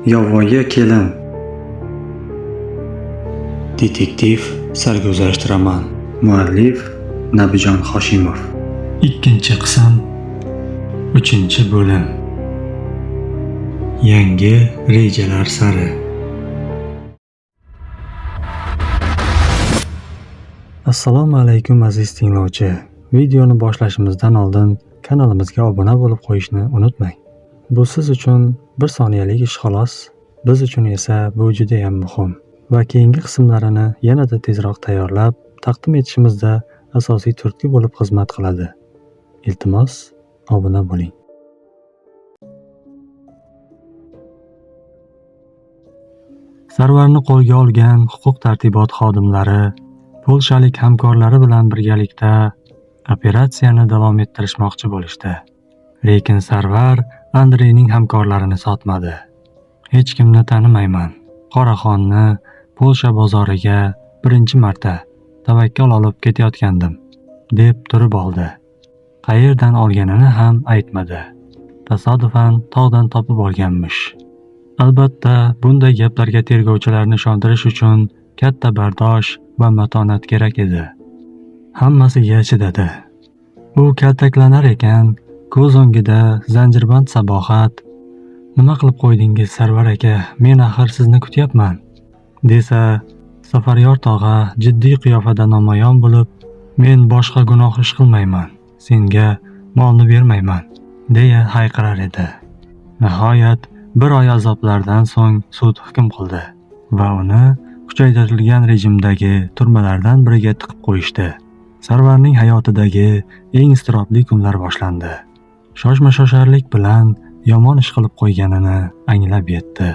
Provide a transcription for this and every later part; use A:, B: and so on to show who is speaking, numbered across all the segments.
A: Yovvoyi kelin. Detektiv sarguzasht roman. Muallif Nabijon Hoshimov. Ikkinchi qism, 3-bo'lim. Yangi rejalar sari. Assalomu alaykum aziz tinglovchi. Videoni boshlashimizdan oldin kanalimizga obuna bo'lib qo'yishni unutmang. Bu siz uchun bir soniyalik ish xolos, biz uchun esa bu juda ham muhim va keyingi qismlarini yanada tezroq tayyorlab taqdim etishimizda asosiy turtki bo'lib xizmat qiladi. Iltimos, obuna bo'ling. Sarvarni qo'lga olgan huquq-tartibot xodimlari polshalik hamkorlari bilan birgalikda operatsiyani davom ettirishmoqchi bo'lishdi. Lekin Sarvar Andreyning hamkorlarini sotmadi. Hech kimni tanimayman. Qoraxonni Polsha bozoriga birinchi marta tavakkal olib ketayotgandim, deb turib oldi. Qayerdan olganini ham aytmadi. Tasodifan tog'dan topib olganmish. Albatta, bunday gaplarga tergovchilarni ishontirish uchun katta bardosh va matonat kerak edi. Hammasiga chidadi. U kaltaklanar ekan, ko'z o'ngida zanjirband Sabohat. Nima qilib qo'ydingiz Sarvar aka, men axir sizni kutyapman, desa, Safaryor tog'a jiddiy qiyofada namoyon bo'lib, men boshqa gunoh ish qilmayman, senga molni bermayman, deya hayqirar edi. Nihoyat bir oy azoblardan so'ng sud hukm qildi va uni kuchaytirilgan rejimdagi turmalardan biriga tiqib qo'yishdi. Sarvarning hayotidagi eng iztirobli kunlar boshlandi. Shoshma-shosharlik bilan yomon ish qilib qo'yganini anglab yetdi.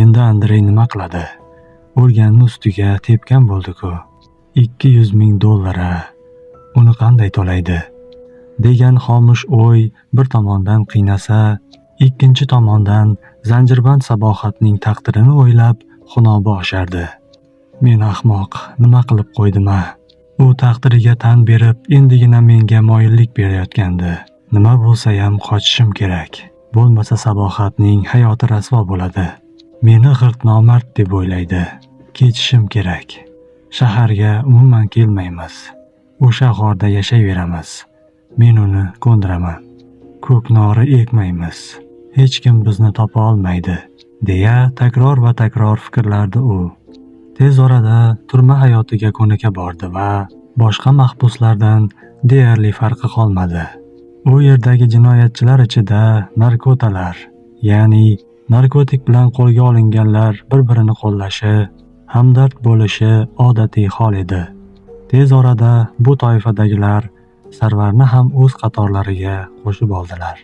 A: Endi Andrey nima qiladi? O'lganni ustiga tepgan bo'ldi-ku. $200,000. Uni qanday to'laydi? degan xomush o'y bir tomondan qiynasa, ikkinchi tomondan zanjirband Sabohatning taqdirini o'ylab xunobi oshardi. Men ahmoq, nima qilib qo'ydim-a? U taqdiriga tan berib, endigina menga moyillik berayotgandi. Nima bo'lsa ham qochishim kerak. Bo'lmasa Sabohatning hayoti rasvo bo'ladi. Meni g'irt nomard deb o'ylaydi. Ketishim kerak. Shaharga umuman kelmaymiz. O'sha g'orda yashayveramiz. Men uni ko'ndiraman. Ko'k nori ekmaymiz. Hech kim bizni topa olmaydi, deya takror va takror fikrlardi u. Tez orada turma hayotiga ko'nika bordi va boshqa mahbuslardan deyarli farqi qolmadi. U yerdagi jinoyatchilar ichida narkotalar, ya'ni narkotik bilan qo'lga olinganlar bir-birini qo'llashi, hamdard bo'lishi odatiy hol edi. Tez orada bu toifadagilar Sarvarni ham o'z qatorlariga qo'shib oldilar.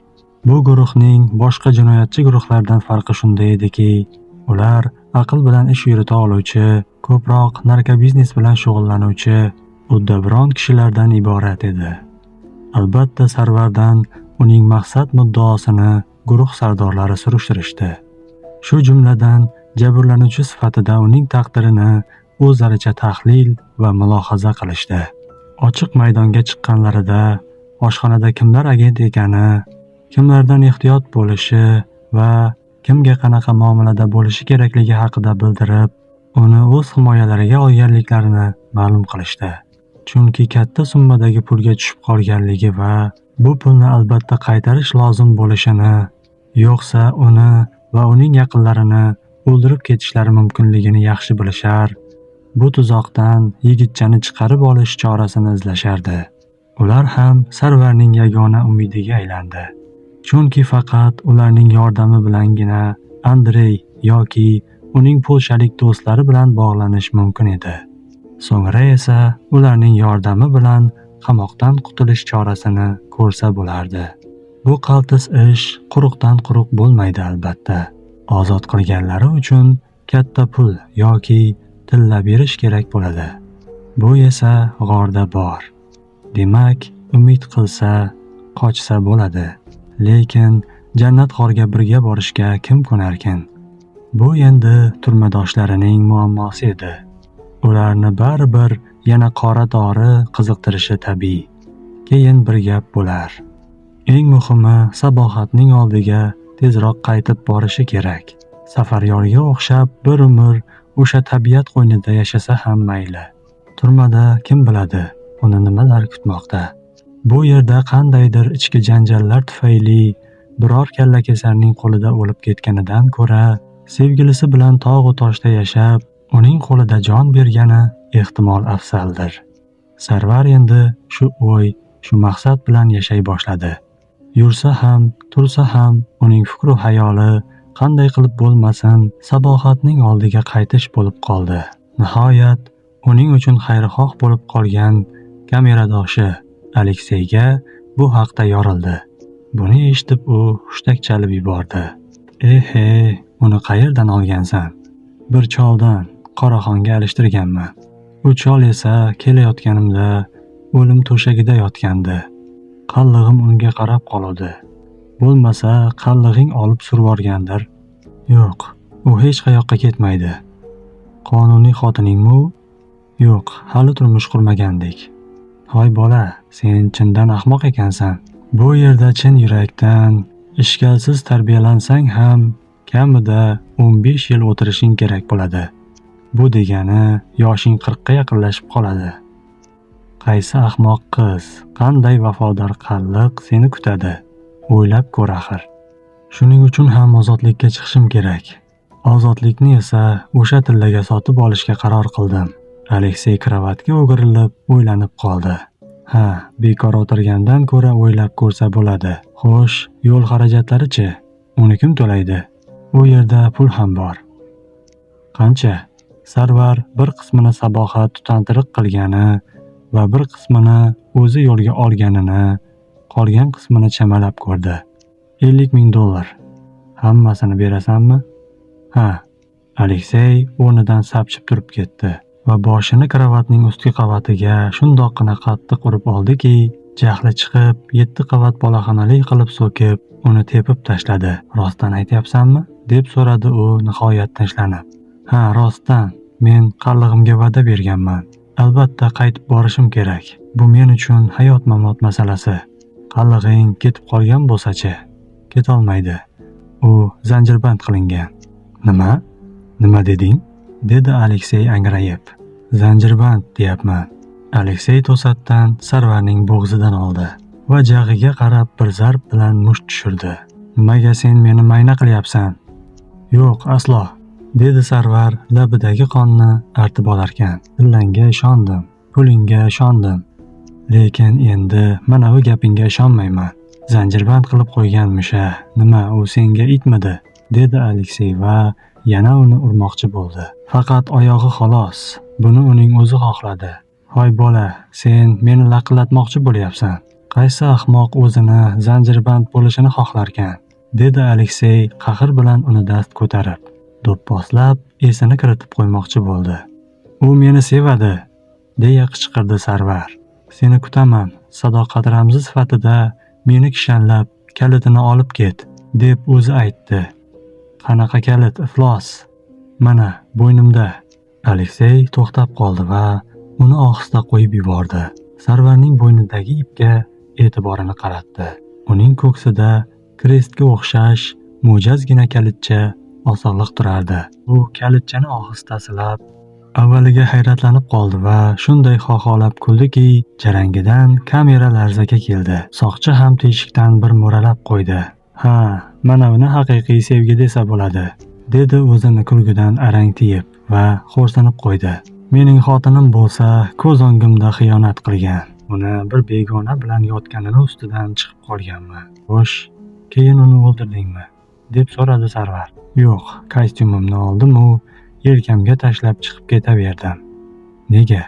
A: Bu guruhning boshqa jinoyatchi guruhlardan farqi shunda ediki, ular aql bilan ish yurita oluvchi, ko'proq narkobiznes bilan shug'ullanuvchi, uddaburon kishilardan iborat edi. Albatta, Sarvardan uning maqsad muddaosini guruh sardorlari surishtirishdi. Shu jumladan jabrlanuvchi sifatida uning taqdirini o'zlaricha tahlil va mulohaza qilishdi. Ochiq maydonga chiqqanlarida oshxonada kimlar agent ekani, kimlardan ehtiyot bo'lishi va kimga qanaqa muomalada bo'lishi kerakligi haqida bildirib, uni o'z himoyalariga olganliklarini ma'lum qilishdi. Chunki katta summadagi pulga tushib qolganligi va bu pulni albatta qaytarish lozim bo'lishini, yo'qsa uni va uning yaqinlarini o'ldirib ketishlari mumkinligini yaxshi bilishar. Bu tuzoqdan yigitchani chiqarib olish chorasini izlashardi. Ular ham Sarvarning yagona umidiga aylandi. Chunki faqat ularning yordami bilangina Andrey yoki uning polshalik do'stlari bilan bog'lanish mumkin edi. So'ngra esa ularning yordami bilan qamoqdan qutulish chorasini ko'rsa bo'lardi. Bu qaltis ish quruqdan quruq bo'lmaydi albatta. Ozod qilganlari uchun katta pul yoki tilla berish kerak bo'ladi. Bu esa g'orda bor. Demak, umid qilsa, qochsa bo'ladi. Lekin jannat g'orga birga borishga kim ko'narkin? Bu endi turmadoshlarining muammosi edi. Ularni baribir yana qora dori qiziqtirishi tabiiy. Keyin bir gap bo'lar. Eng muhimi Sabohatning oldiga tezroq qaytib borishi kerak. Safaryorga o'xshab bir umr o'sha tabiat qo'ynida yashasa ham mayli. Turmada kim biladi, uni nimalar kutmoqda. Bu yerda qandaydir ichki janjallar tufayli biror kallakesarning qo'lida o'lib ketganidan ko'ra, sevgilisi bilan tog' u toshda yashab, uning qo'lida jon bergani ehtimol afzaldir. Sarvar endi shu o'y, shu maqsad bilan yashay boshladi. Yursa ham, tursa ham uning fikru hayoli qanday qilib bo'lmasin, Sabohatning oldiga qaytish bo'lib qoldi. Nihoyat uning uchun xayrixoh bo'lib qolgan kameradoshi Alekseyga bu haqda yorildi. Buni eshitib u hushtak chalib yubordi. Ehe, uni qayerdan olgansan? Bir choldan Qoraxonga alishtirganman. U chol esa kelayotganimda o'lim to'shagida yotgandi. Qallig'im unga qarab qoldi. Bo'lmasa qallig'ing olib survorgandir. Yo'q, u hech qayoqqa ketmaydi. Qonuniy xotiningmi u? Yo'q, hali turmush qurmagandik. Hoy bola, sen chindan ahmoq ekansan. Bu yerda chin yurakdan, ishkalsiz tarbiyalansang ham kamida 15 yil o'tirishing kerak bo'ladi. Bu degani yoshing 40 ga yaqinlashib qoladi. Qaysi ahmoq qiz, qanday vafodor qalliq seni kutadi? O'ylab ko'r axir. Shuning uchun ham ozodlikka chiqishim kerak. Ozodlikni esa o'sha tillaga sotib olishga qaror qildim. Aleksey kravatga o'girilib o'ylanib qoldi. Ha, bekor o'tirgandan ko'ra o'ylab ko'rsa bo'ladi. Xo'sh, yo'l xarajatlari-chi? Uni kim to'laydi? U yerda pul ham bor. Qancha? Sarvar bir qismini Sabohat tutantiriq qilgani va bir qismini o'zi yo'lga olganini, qolgan qismini chamalab ko'rdi. $50,000. Hammasini berasanmi? Ha. Aleksey o'rnidan sapchib turib ketdi va boshini kravatning ustki qavatiga shundoqqina qattiq urib oldiki, jahli chiqib, 7 qavat boloxonali qilib so'kib, uni tepib tashladi. Rostdan aytyapsanmi? Deb so'radi u nihoyat tinchlanib. Ha, rostdan. Men qallig'imga va'da berganman. Albatta qaytib borishim kerak. Bu men uchun hayot-mamot masalasi. Qallig'ing ketib qolgan bo'lsa-chi? Ketolmaydi. U zanjirband qilingan. Nima? Nima deding? Dedi Aleksey angrayib. Zanjirband deyapman. Aleksey to'satdan Sarvarning bo'g'zidan oldi va jag'iga qarab bir zarb bilan musht tushirdi. Nimaga sen meni mayna qilyapsan? Yo'q, aslo, dedi Sarvar labidagi qonni artib olarkan. Tillangga ishondim, pulingga ishondim. Lekin endi mana bu gapingga ishonmayman. Zanjirband qilib qo'yganmish-a. Nima, u senga itmidi? Dedi Aleksey va yana uni urmoqchi bo'ldi. Faqat oyog'i xolos. Buni uning o'zi xohladi. Hoy bola, sen meni laqillatmoqchi bo'lyapsan. Qaysi ahmoq o'zini zanjirband bo'lishini xohlarkan? Dedi Aleksey qahr bilan uni dast ko'tarib, do'pposlab esini kiritib qo'ymoqchi bo'ldi. U meni sevadi, deya qichqirdi Sarvar. Seni kutaman, sadoqat ramzi sifatida meni kishanlab, kalitini olib ket, deb o'zi aytdi. Qanaqa kalit, iflos? Mana, bo'ynimda. Aleksey to'xtab qoldi va uni ohista qo'yib yubordi. Sarvarning bo'ynidagi ipga e'tiborini qaratdi. Uning ko'ksida krestga o'xshash mo'jazgina kalitcha osig'liq turardi. U kalitchani ohista silab, avvaliga hayratlanib qoldi va shunday xoxolab kuldiki, jarangidan kamera larzaga keldi. Soqchi ham teshikdan bir mo'ralab qo'ydi. Ha, mana uni haqiqiy sevgi desa bo'ladi, dedi o'zini kulgidan arang tiyib va xo'rsinib qo'ydi. Mening xotinim bo'lsa, ko'z o'ngimda xiyonat qilgan. Uni bir begona bilan yotganini ustidan chiqib qolganman. Xo'sh, keyin uni o'ldirdingmi? Deb so'radi Sarvar. Yo'q, kostyumimni oldim-u, yelkamga tashlab chiqib ketaverdim. Nega?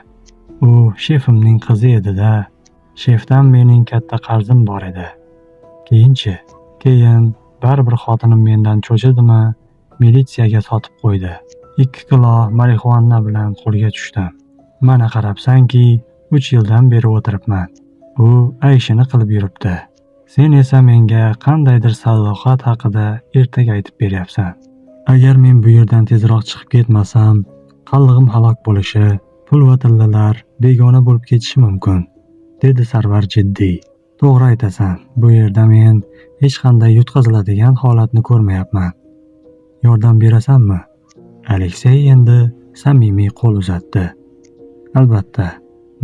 A: U shefimning qizi edi-da. Shefdan mening katta qarzim bor edi. Keyinchi? Keyin baribir xotinim mendan cho'chidimi, militsiyaga sotib qo'ydi. 2 kilo marixuana bilan qo'lga tushdim. Mana qarabsanki, 3 yildan beri o'tiribman. U ayshini qilib yuribdi. Sen esa menga qandaydir sadoqat haqida ertaga aytib beryapsan. Agar men bu yerdan tezroq chiqib ketmasam, qallig'im halok bo'lishi, pul va tillalar begona bo'lib ketishi mumkin, dedi Sarvar jiddiy. To'g'ri aytasan, bu yerda men hech qanday yutqaziladigan holatni ko'rmayapman. Yordam berasanmi? Aleksey endi samimiy qo'l uzatdi. Albatta,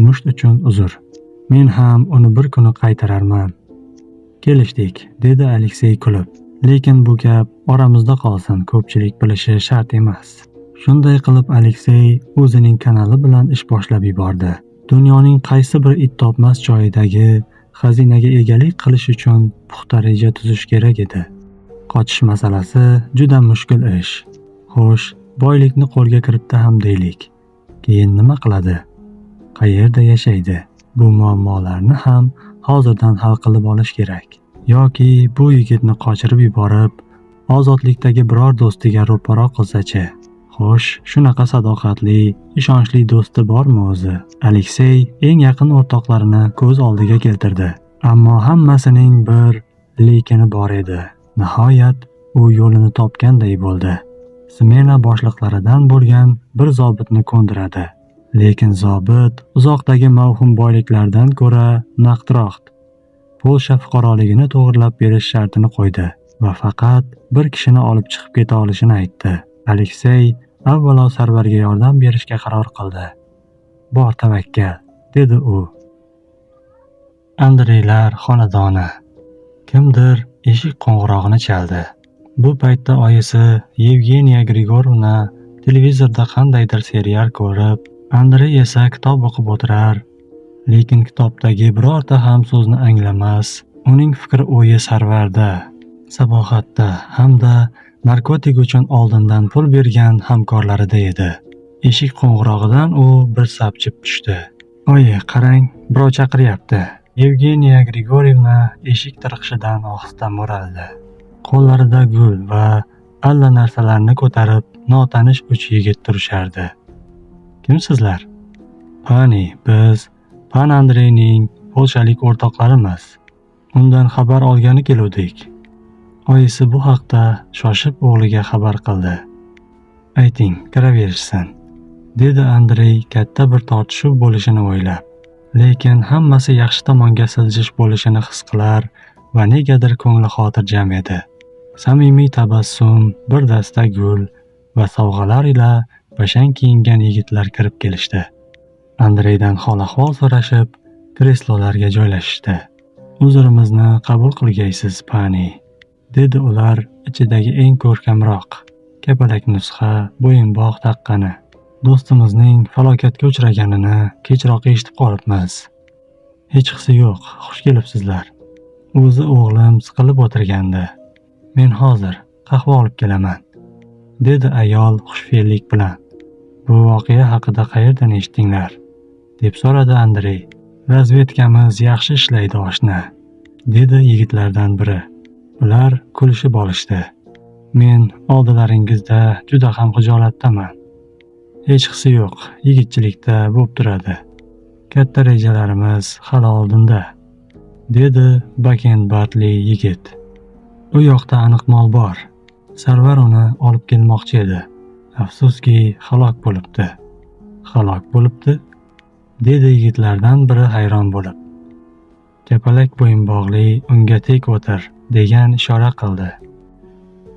A: musht uchun uzr. Men ham uni bir kuni qaytararman. Kelishdik, dedi Aleksey kulib. Lekin bu gap oramizda qolsin, ko'pchilik bilishi shart emas. Shunday qilib Aleksey o'zining kanali bilan ish boshlab yubordi. Dunyoning qaysi bir it topmas joyidagi xazinaga egalik qilish uchun puxta reja tuzish kerak edi. Qochish masalasi juda mushkul ish. Xo'sh, boylikni qo'lga kiritdi ham deylik. Keyin nima qiladi? Qayerda yashaydi? Bu muammolarni ham hozirdan hal qilib olish kerak. Yoki bu yigitni qochirib yuborib, ozodlikdagi biror do'stiga ro'paro qilsa-chi? Xo'sh, shunaqa sadoqatli, ishonchli do'sti bormi o'zi? Aleksey eng yaqin o'rtoqlarini ko'z oldiga keltirdi. Ammo hammasining bir lekini bor edi. Nihoyat u yo'lini topganday bo'ldi. Smena boshliqlaridan bo'lgan bir zobitni ko'ndiradi. Lekin zobit uzoqdagi mavhum boyliklardan ko'ra naqdroq. Polsha fuqaroligini to'g'rilab berish shartini qo'ydi va faqat bir kishini olib chiqib keta olishini aytdi. Aleksey avvalo Sarvarga yordam berishga qaror qildi. Bor tavakkal, dedi u. Andreylar xonadoni. Kimdir eshik qo'ng'irog'ini chaldi. Bu paytda oyisi Yevgeniya Grigorovna televizorda qandaydir serial ko'rib, Andrey esa kitob o'qib o'tirar. Lekin kitobdagi birorta ham so'zni anglamas. Uning fikri o'yi Sarvarda, sabohatda hamda narkotik uchun oldindan pul bergan hamkorlarida edi. Eshik qo'ng'irog'idan u bir sapchib tushdi. Oyi, qarang, birov chaqiryapti. Yevgeniya Grigorievna eshik tirqishidan ohista mo'raldi. Qo'llarida gul va alla narsalarni ko'tarib, notanish uch yigit turishardi. Kimsizlar? Pani, biz Pan Andreyning polshalik o'rtoqlarimiz. Undan xabar olgani keluvdik. Oyisi bu haqda shoshib o'g'liga xabar qildi. Ayting, kiraverishsin, dedi Andrey katta bir tortishuv bo'lishini o'ylab. Lekin hammasi yaxshi tomonga siljish bo'lishini his qilar va negadir ko'ngli xotirjam edi. Samimiy tabassum, bir dasta gul va sovg'alar ila bashang kiyingan yigitlar kirib kelishdi. Andreydan hol-ahvol so'rashib, kreslolarga joylashishdi. Uzrimizni qabul qilgaysiz, pani, dedi ular ichidagi eng ko'rkamroq, kapalak nusxa bo'yinbog' taqqani. Do'stimizning falokatga uchraganini kechroq eshitib qolibmiz. Hech qisi yo'q, xush kelibsizlar. O'zi o'g'lim siqilib o'tirgandi. Men hozir qahva olib kelaman, dedi ayol xushfe'llik bilan. Bu voqea haqida qayerdan eshitdinglar? Deb so'radi Andrey. Razvedkamiz yaxshi ishlaydi, oshna, dedi yigitlardan biri. Ular kulishib olishdi. Men oldilaringizda juda ham xijolatdaman. Hech qisi yo'q, yigitchilikda bo'p turadi. Katta rejalarimiz hali oldinda, dedi Bakenbartli yigit. U yoqda aniq mol bor. Sarvar uni olib kelmoqchi edi. Afsuski, halok bo'libdi. Halok bo'libdi? Dedi yigitlardan biri hayron bo'lib. Kapalak bo'yinbog'li unga tek o'tir, degan ishora qildi.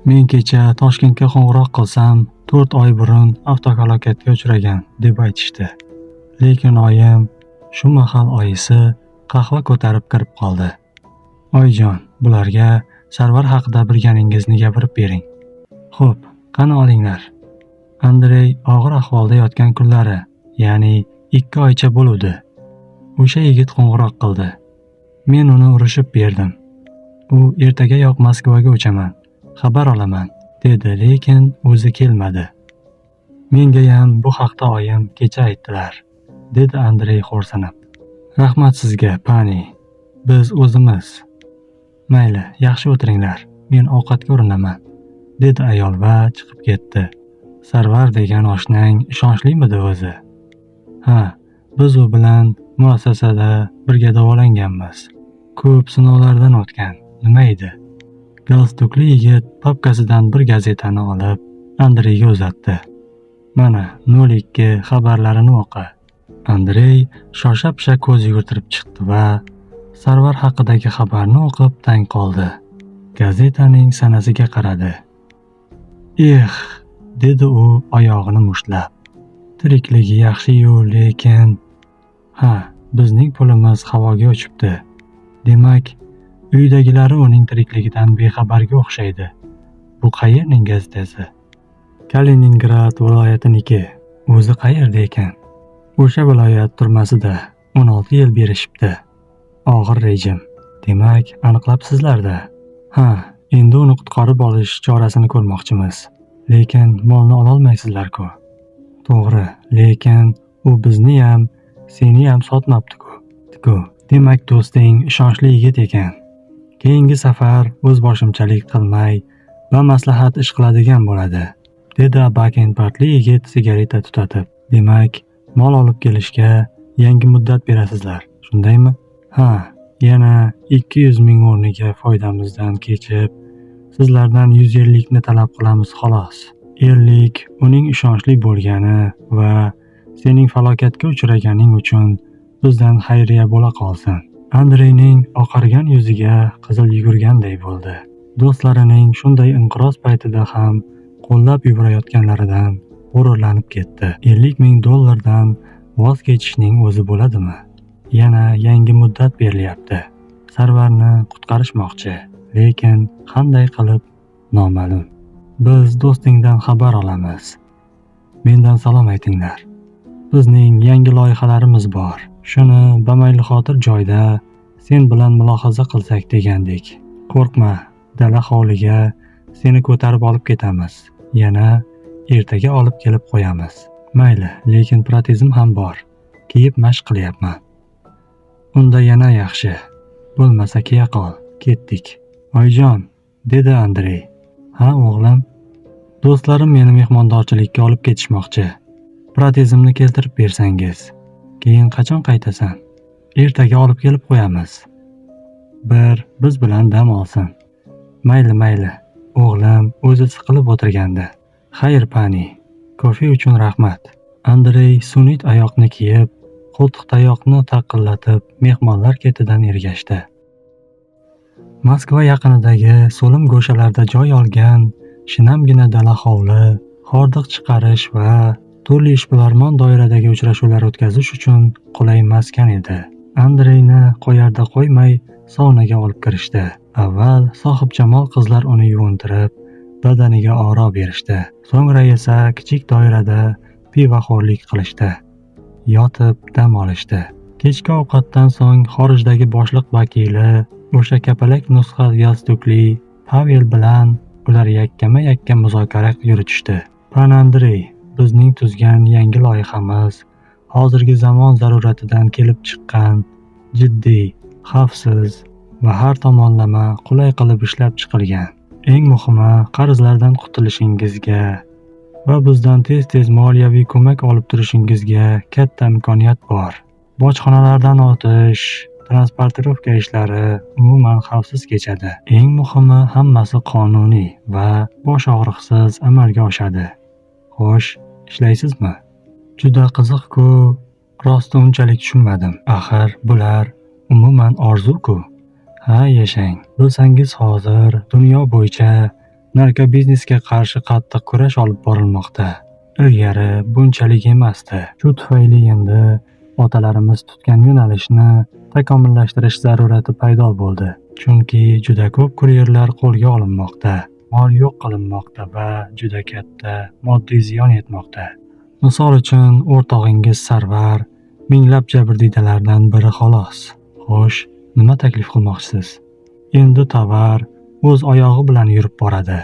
A: Men kecha Toshkentga qo'ng'iroq qilsam, 4 oy burun avtohalokatga uchragan deb aytishdi. Lekin oyim, shu mahal oyisi qahva ko'tarib kirib qoldi. Oyjon, bularga Sarvar haqida bilganingizni gapirib bering. Xo'p, qani olinglar. Andrey og'ir ahvolda yotgan kunlari, ya'ni 2 oycha bo'ldi. O'sha yigit qo'ng'iroq qildi. Men uni urishib berdim. U ertagayoq Moskvaga uchaman, xabar olaman, dedi, lekin o'zi kelmadi. Menga ham bu haqda oyim kecha aytdilar, dedi Andrey xo'rsinib. Rahmat sizga, pani. Biz o'zimiz. Mayli, yaxshi o'tiringlar. Men ovqatga urinaman, dedi ayol va chiqib ketdi. Sarvar degan oshnang ishonchlimi o'zi? Ha, biz u bilan muassasada birga davolanganmiz. Ko'p sinovlardan o'tgan. Nima edi? Galstukli yigit papkasidan bir gazetani olib Andreyga uzatdi. Mana, 02 xabarlarini o'qi. Andrey shosha-pisha ko'z yugurtirib chiqdi va Sarvar haqidagi xabarni o'qib tang qoldi. Gazetaning sanasiga qaradi. dedi u oyog'ini mushtlab. Tirikligi yaxshi-yu, lekin bizning pulimiz havoga uchibdi. Demak, uydagilari uning tirikligidan bexabarga o'xshaydi. Bu qayerning gazetasi? Kaliningrad viloyatiniki. O'zi qayerda ekan? O'sha viloyat turmasida 16 yil berishibdi. Og'ir rejim. Demak, aniqlabsizlar-da. Endi uni qutqarib olish chorasini ko'rmoqchimiz. Lekin molni ololmaysizlar-ku. To'g'ri, lekin u bizni ham, seni ham sotmabdi-ku. Demak, do'sting ishonchli yigit ekan. Keyingi safar o'zboshimchalik qilmay va maslahat ish qiladigan bo'ladi, dedi Bakenbartli yigit sigareta tutatib. Demak, mol olib kelishga yangi muddat berasizlar, shundaymi? Yana 200 ming o'rniga foydamizdan kechib, sizlardan 150 ni talab qilamiz xolos. 50 uning ishonchli bo'lgani va sening falokatga uchraganing uchun bizdan xayriya bo'la qolsin. Andreyning oqargan yuziga qizil yugurganday bo'ldi. Do'stlarining shunday inqiroz paytida ham qo'llab yuborayotganlaridan g'ururlanib ketdi. 50 ming dollardan voz kechishning o'zi bo'ladimi? Yana yangi muddat berilyapti. Sarvarni qutqarishmoqchi, lekin qanday qilib noma'lum. Biz do'stingdan xabar olamiz. Mendan salom aytinglar. Bizning yangi loyihalarimiz bor. Shuni bamayli xotir joyda sen bilan mulohaza qilsak degandik. Qo'rqma, dala hovliga seni ko'tarib olib ketamiz. Yana ertaga olib kelib qo'yamiz. Mayli, lekin protezim ham bor. Kiyib mashq qilyapman. Unda yana yaxshi. Bo'lmasa kiya qol. Ketdik. Oyjon, dedi Andrey. O'g'lim. Do'stlarim meni mehmondorchilikka olib ketishmoqchi. Protezimni keltirib bersangiz. Keyin qachon qaytasan? Ertaga olib kelib qo'yamiz. Biz bilan dam olsin. Mayli. O'g'lim o'zi siqilib o'tirgandi. Xayr, pani. Kofe uchun rahmat. Andrey sunit oyoqni kiyib, qo'ltiq tayoqni taqillatib, mehmonlar ketidan ergashdi. Moskva yaqinidagi so'lim go'shalarda joy olgan shinamgina dala hovli, hordiq chiqarish va turli ishbilarmon doiradagi uchrashuvlar o'tkazish uchun qulay maskan edi. Andreyni qo'yarda qo'ymay saunaga olib kirishdi. Avval sohibjamol qizlar uni yuvintirib, badaniga oro berishdi. So'ngra esa kichik doirada pivoxo'rlik qilishdi. Yotib dam olishdi. Kechki ovqatdan so'ng xorijdagi boshliq vakili o'sha kapalak nusxa galstukli Pavel bilan ular yakkama-yakka muzokara yuritishdi. Pan Andrey, bizning tuzgan yangi loyihamiz hozirgi zamon zaruratidan kelib chiqqan, jiddiy, xavfsiz va har tomonlama qulay qilib ishlab chiqilgan. Eng muhimi, qarzlardan qutulishingizga va bizdan tez-tez moliyaviy ko'mak olib turishingizga katta imkoniyat bor. Bojxonalardan o'tish, transportirovka ishlari umuman xavfsiz kechadi. Eng muhimi, hammasi qonuniy va bosh og'riqsiz amalga oshadi. Xo'sh, ishlaysizmi? Juda qiziq-ku. Rosti unchalik tushunmadim. Axir bular umuman orzu-ku. Yashang. Bilsangiz hozir dunyo bo'yicha narkobiznesga qarshi qattiq kurash olib borilmoqda. Ilgari bunchalik emasdi. Shu tufayli endi otalarimiz tutgan yo'nalishni takomillashtirish zarurati paydo bo'ldi. Chunki juda ko'p kuryerlar qo'lga olinmoqda, mol yo'q qilinmoqda va juda katta moddiy ziyon yetmoqda. Misol uchun, o'rtog'ingiz Sarvar minglab jabrdiydalardan biri xolos. Xo'sh, nima taklif qilmoqchisiz? Endi tovar o'z oyog'i bilan yurib boradi.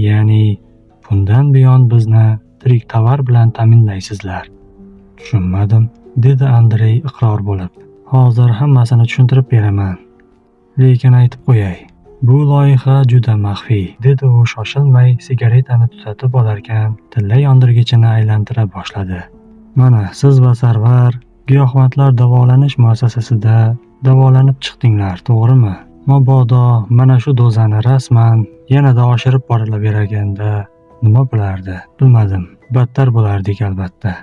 A: Ya'ni bundan buyon bizni tirik tovar bilan ta'minlaysizlar. Tushunmadim, dedi Andrey iqror bo'lib. Hozir hammasini tushuntirib beraman. Lekin aytib qo'yay, bu loyiha juda maxfiy, dedi u shoshilmay sigaretani tutatib olarkan, tilla yondirgichini aylantira boshladi. Mana siz va Sarvar giyohvandlar davolanish muassasasida davolanib chiqdinglar, to'g'rimi? Mabodo mana shu dozani rasman yanada oshirib borilaverganda nima bo'lardi? Bilmadim. Battar bo'lardik albatta.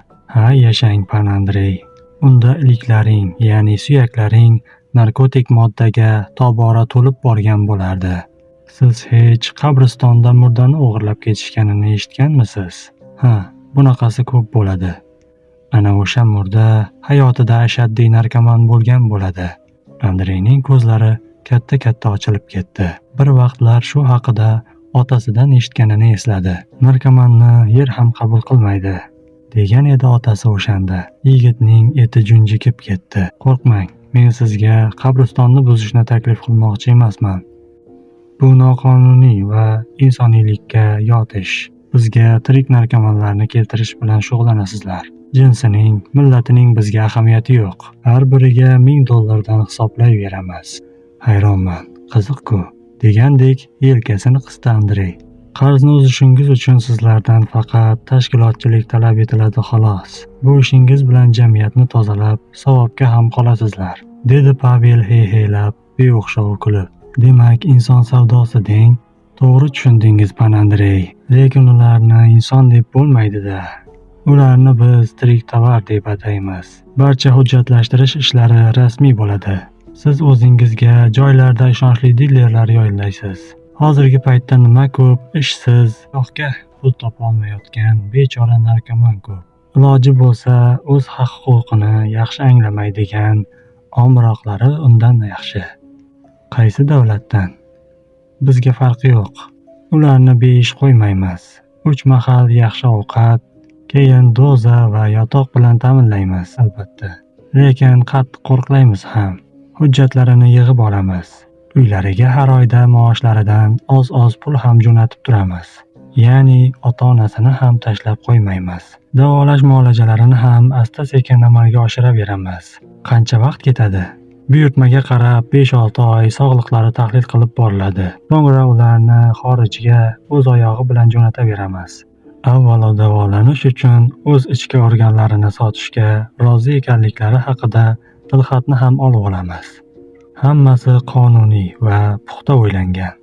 A: Yashang, Pan Andrey. Unda iliklaring, ya'ni suyaklaring narkotik moddaga tobora to'lib borgan bo'lardi. Siz hech qabristonda murdani o'g'irlab ketishganini eshitganmisiz? Ha, bunaqasi ko'p bo'ladi. Ana o'sha murda hayotida ashaddiy narkoman bo'lgan bo'ladi. Andreyning ko'zlari katta-katta ochilib ketdi. Bir vaqtlar shu haqida otasidan eshitganini esladi. Narkomanni yer ham qabul qilmaydi, degan edi otasi o'shanda. Yigitning eti junjikib ketdi. Qo'rqmang, men sizga qabristonni buzishni taklif qilmoqchi emasman. Bu noqonuniy va insoniylikka yot ish. Bizga tirik narkomanlarni keltirish bilan shug'ullanasizlar. Jinsining, millatining bizga ahamiyati yo'q. Har biriga $1000 hisoblayveramiz. Hayronman, qiziq-ku, degandek yelkasini qisdi Andrey. Qarzni uzishingiz uchun sizlardan faqat tashkilotchilik talab etiladi xolos. Bu ishingiz bilan jamiyatni tozalab, savobga ham qolasizlar, dedi Pavel heyheylab, beo'xshov kulib. Demak, inson savdosi deng. To'g'ri tushundingiz, pan Andrey. Lekin ularni inson deb bo'lmaydi-da. Ularni biz tirik tovar deb ataymiz. Barcha hujjatlashtirish ishlari rasmiy bo'ladi. Siz o'zingizga joylarda ishonchli dilerlar yo'llaysiz. Hozirgi paytda nima ko'p ishsiz, gohga pul topa olmayotgan bechora narkoman ko'p. Iloji bo'lsa, o'z haq-huquqini yaxshi anglamaydigan omroqlari undan yaxshi. Qaysi davlatdan? Bizga farqi yo'q. Ularni be'ish qo'ymaymiz. 3 mahal yaxshi ovqat, keyin doza va yotoq bilan ta'minlaymiz, albatta. Lekin qattiq qo'riqlaymiz ham. Hujjatlarini yig'ib olamiz. Uylariga har oyda maoshlaridan oz-oz pul ham jo'natib turamiz. Ya'ni ota-onasini ham tashlab qo'ymaymiz. Davolash muolajalarini ham asta-sekin amalga oshiraveramiz. Qancha vaqt ketadi? Buyurtmaga qarab 5-6 oy sog'liqlari tahlil qilib boriladi. So'ngra ularni xorijga o'z oyog'i bilan jo'nataveramiz. Avvalo davolanish uchun o'z ichki organlarini sotishga rozi ekanliklari haqida tilxatni ham olib olamiz. Hammasi qonuniy va puxta o'ylangan.